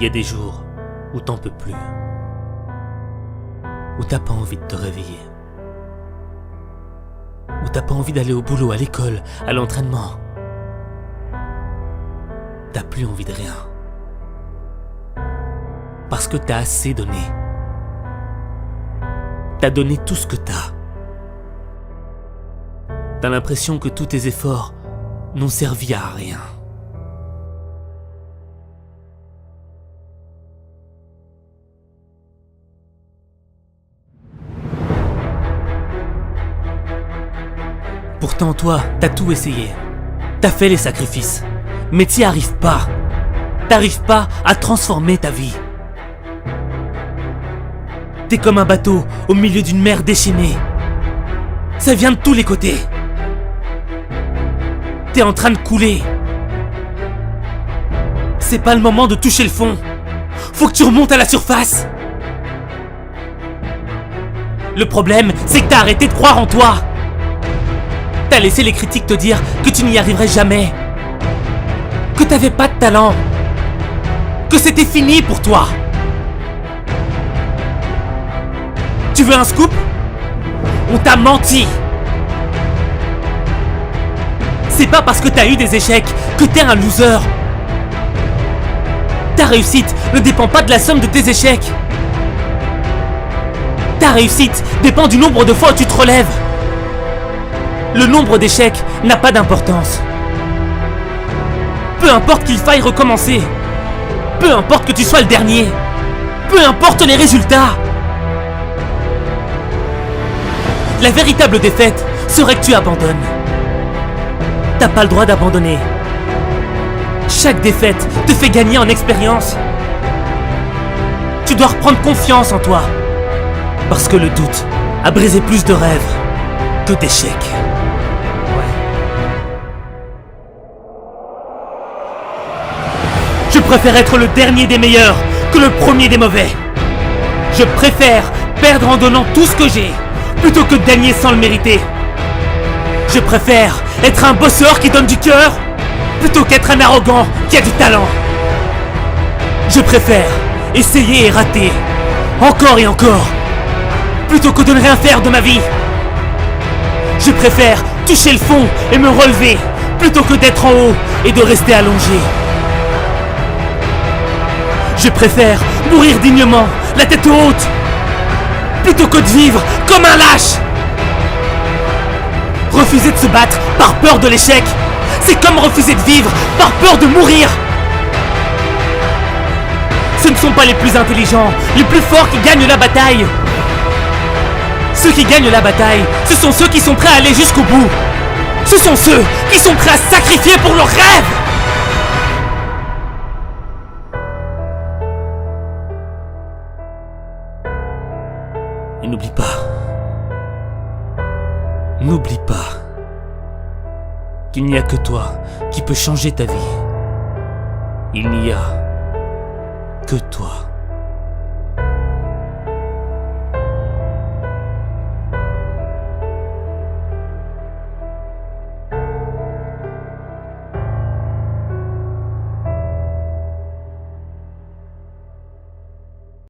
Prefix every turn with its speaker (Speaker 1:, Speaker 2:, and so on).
Speaker 1: y a des jours où t'en peux plus, où t'as pas envie de te réveiller, où t'as pas envie d'aller au boulot, à l'école, à l'entraînement. T'as plus envie de rien. Parce que t'as assez donné. T'as donné tout ce que t'as. T'as l'impression que tous tes efforts n'ont servi à rien. Pourtant toi, t'as tout essayé. T'as fait les sacrifices. Mais t'y arrives pas. T'arrives pas à transformer ta vie. T'es comme un bateau au milieu d'une mer déchaînée. Ça vient de tous les côtés. T'es en train de couler. C'est pas le moment de toucher le fond. Faut que tu remontes à la surface. Le problème, c'est que t'as arrêté de croire en toi. T'as laissé les critiques te dire que tu n'y arriverais jamais. Que t'avais pas de talent. Que c'était fini pour toi. Tu veux un scoop? On t'a menti. C'est pas parce que t'as eu des échecs que t'es un loser. Ta réussite ne dépend pas de la somme de tes échecs. Ta réussite dépend du nombre de fois où tu te relèves. Le nombre d'échecs n'a pas d'importance. Peu importe qu'il faille recommencer. Peu importe que tu sois le dernier. Peu importe les résultats. La véritable défaite serait que tu abandonnes. T'as pas le droit d'abandonner. Chaque défaite te fait gagner en expérience. Tu dois reprendre confiance en toi. Parce que le doute a brisé plus de rêves que d'échecs. Je préfère être le dernier des meilleurs que le premier des mauvais. Je préfère perdre en donnant tout ce que j'ai plutôt que de gagner sans le mériter. Je préfère être un bosseur qui donne du cœur plutôt qu'être un arrogant qui a du talent. Je préfère essayer et rater encore et encore plutôt que de ne rien faire de ma vie. Je préfère toucher le fond et me relever plutôt que d'être en haut et de rester allongé. Je préfère mourir dignement, la tête haute, plutôt que de vivre comme un lâche. Refuser de se battre par peur de l'échec, c'est comme refuser de vivre par peur de mourir. Ce ne sont pas les plus intelligents, les plus forts qui gagnent la bataille. Ceux qui gagnent la bataille, ce sont ceux qui sont prêts à aller jusqu'au bout. Ce sont ceux qui sont prêts à sacrifier pour leurs rêves. Et n'oublie pas qu'il n'y a que toi qui peux changer ta vie. Il n'y a que toi.